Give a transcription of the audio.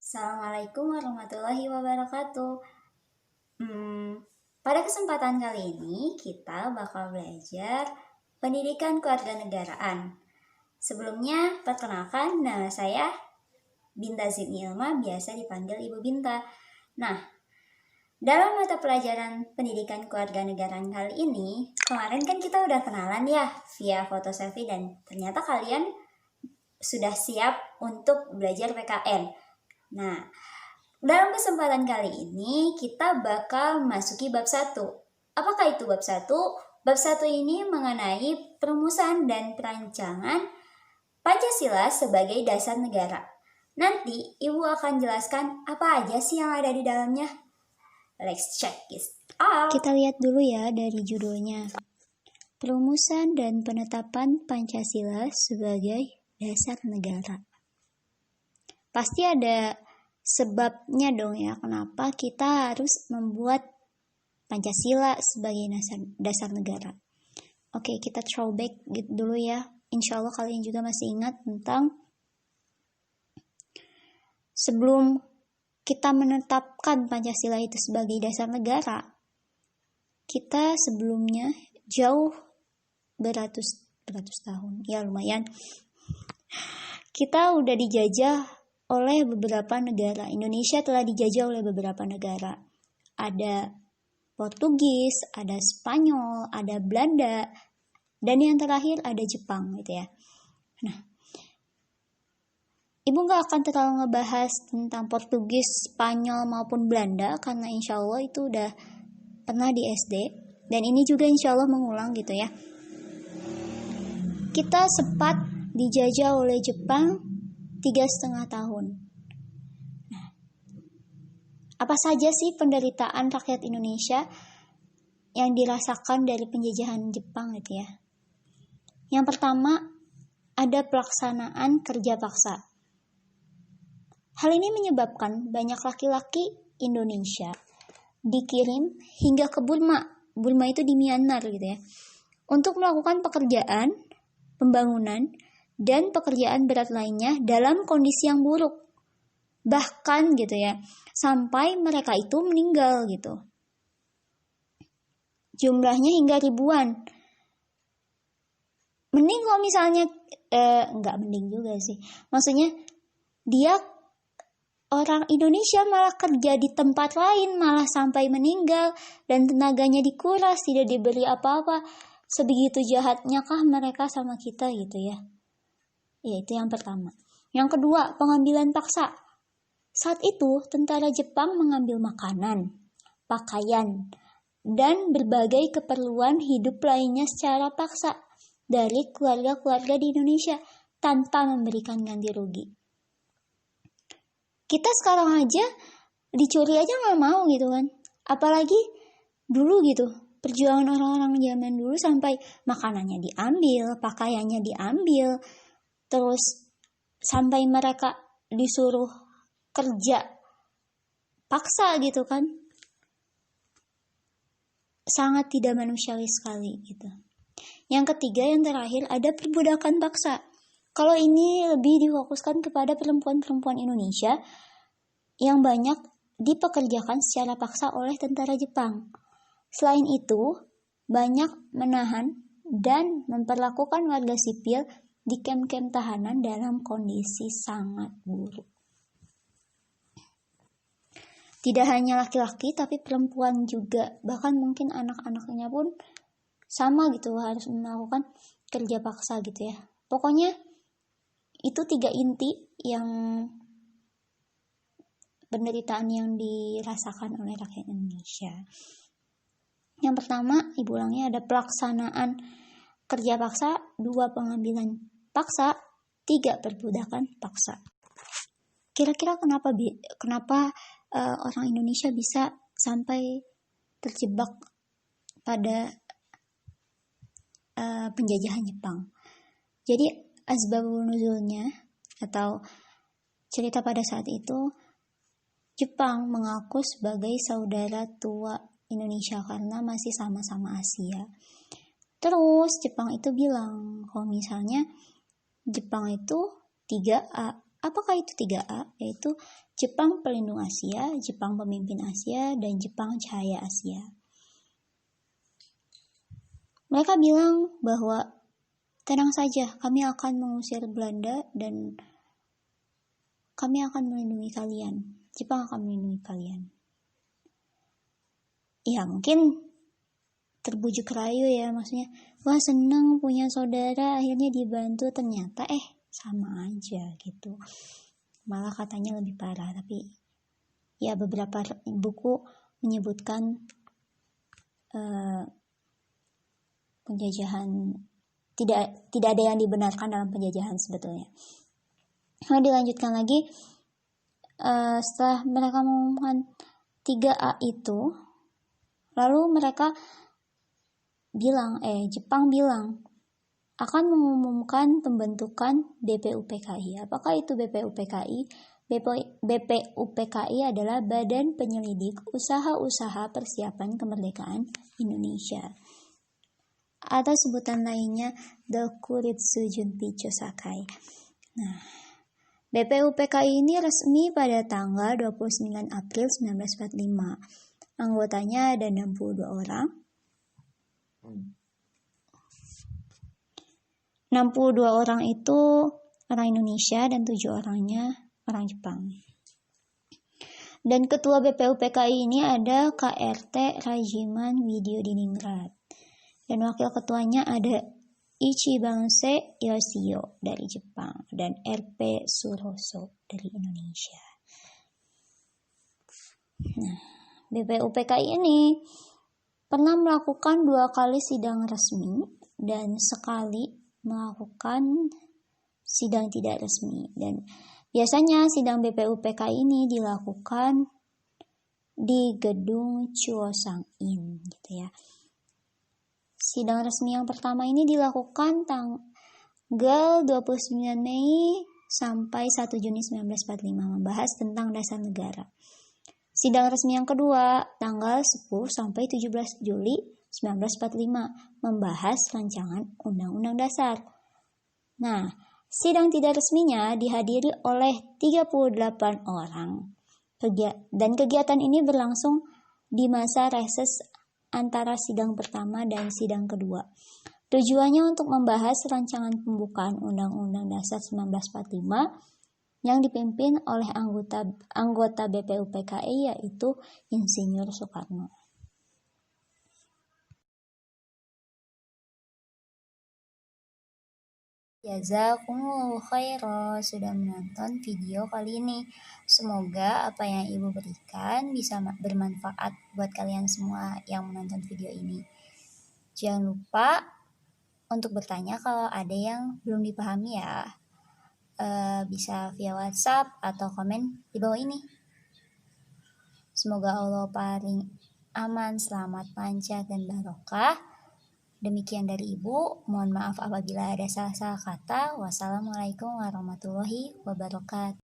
Assalamualaikum warahmatullahi wabarakatuh. Pada kesempatan kali ini kita bakal belajar pendidikan kewarganegaraan. Sebelumnya, perkenalkan nama saya Binta Zidni Ilma, biasa dipanggil Ibu Binta. Nah, dalam mata pelajaran pendidikan kewarganegaraan kali ini, kemarin kan kita udah kenalan ya via foto selfie dan ternyata kalian sudah siap untuk belajar PKN. Nah, dalam kesempatan kali ini kita bakal masuki bab 1. Apakah itu bab 1? Bab 1 ini mengenai perumusan dan perancangan Pancasila sebagai dasar negara. Nanti Ibu akan jelaskan apa aja sih yang ada di dalamnya. Let's check this out. Kita lihat dulu ya dari judulnya. Perumusan dan penetapan Pancasila sebagai dasar negara. Pasti ada sebabnya dong ya, kenapa kita harus membuat Pancasila sebagai dasar negara. Oke, kita throwback gitu dulu ya. Insya Allah kalian juga masih ingat tentang sebelum kita menetapkan Pancasila itu sebagai dasar negara, kita sebelumnya jauh beratus tahun, ya lumayan, kita udah dijajah oleh beberapa negara. Indonesia telah dijajah oleh beberapa negara. Ada Portugis, ada Spanyol, ada Belanda, dan yang terakhir ada Jepang gitu ya. Nah, Ibu gak akan terlalu ngebahas tentang Portugis, Spanyol maupun Belanda karena insya Allah itu udah pernah di SD. Dan ini juga insya Allah mengulang gitu ya. Kita sempat dijajah oleh Jepang 3,5 tahun. Nah, apa saja sih penderitaan rakyat Indonesia yang dirasakan dari penjajahan Jepang gitu ya? Yang pertama, ada pelaksanaan kerja paksa. Hal ini menyebabkan banyak laki-laki Indonesia dikirim hingga ke Burma. Burma itu di Myanmar gitu ya. Untuk melakukan pekerjaan, pembangunan, dan pekerjaan berat lainnya dalam kondisi yang buruk. Bahkan gitu ya, sampai mereka itu meninggal gitu. Jumlahnya hingga ribuan. Mending kalau misalnya, nggak mending juga sih. Maksudnya, dia orang Indonesia malah kerja di tempat lain, malah sampai meninggal, dan tenaganya dikuras, tidak diberi apa-apa. Sebegitu jahatnya kah mereka sama kita gitu ya. Ya, itu yang pertama. Yang kedua, pengambilan paksa. Saat itu, tentara Jepang mengambil makanan, pakaian, dan berbagai keperluan hidup lainnya secara paksa dari keluarga-keluarga di Indonesia tanpa memberikan ganti rugi. Kita sekarang aja dicuri aja nggak mau gitu kan. Apalagi dulu gitu. Perjuangan orang-orang zaman dulu sampai makanannya diambil, pakaiannya diambil, terus sampai mereka disuruh kerja paksa gitu kan. Sangat tidak manusiawi sekali gitu. Yang ketiga, yang terakhir, ada perbudakan paksa. Kalau ini lebih difokuskan kepada perempuan-perempuan Indonesia yang banyak dipekerjakan secara paksa oleh tentara Jepang. Selain itu, banyak menahan dan memperlakukan warga sipil di kem-kem tahanan dalam kondisi sangat buruk. Tidak hanya laki-laki, tapi perempuan juga, bahkan mungkin anak-anaknya pun sama gitu, harus melakukan kerja paksa gitu ya. Pokoknya itu 3 inti yang penderitaan yang dirasakan oleh rakyat Indonesia. Yang pertama, Ibu ulangnya, ada pelaksanaan kerja paksa, 2 pengambilan paksa, 3 perbudakan paksa. Kira-kira kenapa orang Indonesia bisa sampai terjebak pada penjajahan Jepang? Jadi asbabun nuzulnya atau cerita pada saat itu, Jepang mengaku sebagai saudara tua Indonesia karena masih sama-sama Asia. Terus Jepang itu bilang kalau misalnya Jepang itu 3 Apakah itu 3A? Yaitu Jepang Pelindung Asia, Jepang Pemimpin Asia, dan Jepang Cahaya Asia. Mereka bilang bahwa tenang saja, kami akan mengusir Belanda dan kami akan melindungi kalian. Jepang akan melindungi kalian. Ya mungkin terbujuk rayu ya, maksudnya wah senang punya saudara akhirnya dibantu, ternyata sama aja gitu, malah katanya lebih parah. Tapi ya beberapa buku menyebutkan penjajahan tidak ada yang dibenarkan dalam penjajahan sebetulnya. Nah, dilanjutkan lagi, setelah mereka mengumumkan 3A itu, lalu mereka bilang, Jepang bilang akan mengumumkan pembentukan BPUPKI. Apakah itu BPUPKI? BPUPKI adalah Badan Penyelidik Usaha-Usaha Persiapan Kemerdekaan Indonesia, atau sebutan lainnya Dokuritsu Junpi Chosakai. Nah, BPUPKI ini resmi pada tanggal 29 April 1945. Anggotanya ada 62 orang. 62 orang itu orang Indonesia dan 7 orangnya orang Jepang. Dan ketua BPUPKI ini ada KRT Rajiman Widyodiningrat. Dan wakil ketuanya ada Ichibanse Yoshio dari Jepang dan RP Suroso dari Indonesia. Nah, BPUPKI ini pernah melakukan 2 kali sidang resmi dan sekali melakukan sidang tidak resmi. Dan biasanya sidang BPUPKI ini dilakukan di gedung Chuosang-in gitu ya. Sidang resmi yang pertama ini dilakukan tanggal 29 Mei sampai 1 Juni 1945, membahas tentang dasar negara. Sidang resmi yang kedua tanggal 10 sampai 17 Juli 1945, membahas rancangan Undang-Undang Dasar. Nah, sidang tidak resminya dihadiri oleh 38 orang. Dan kegiatan ini berlangsung di masa reses antara sidang pertama dan sidang kedua. Tujuannya untuk membahas rancangan pembukaan Undang-Undang Dasar 1945 yang dipimpin oleh anggota BPUPKI yaitu Insinyur Soekarno. Jazakumullahu khairan sudah menonton video kali ini. Semoga apa yang Ibu berikan bisa bermanfaat buat kalian semua yang menonton video ini. Jangan lupa untuk bertanya kalau ada yang belum dipahami ya. Bisa via WhatsApp atau komen di bawah ini. Semoga Allah paling aman, selamat, lancar, dan barokah. Demikian dari Ibu, mohon maaf apabila ada salah-salah kata. Wassalamualaikum warahmatullahi wabarakatuh.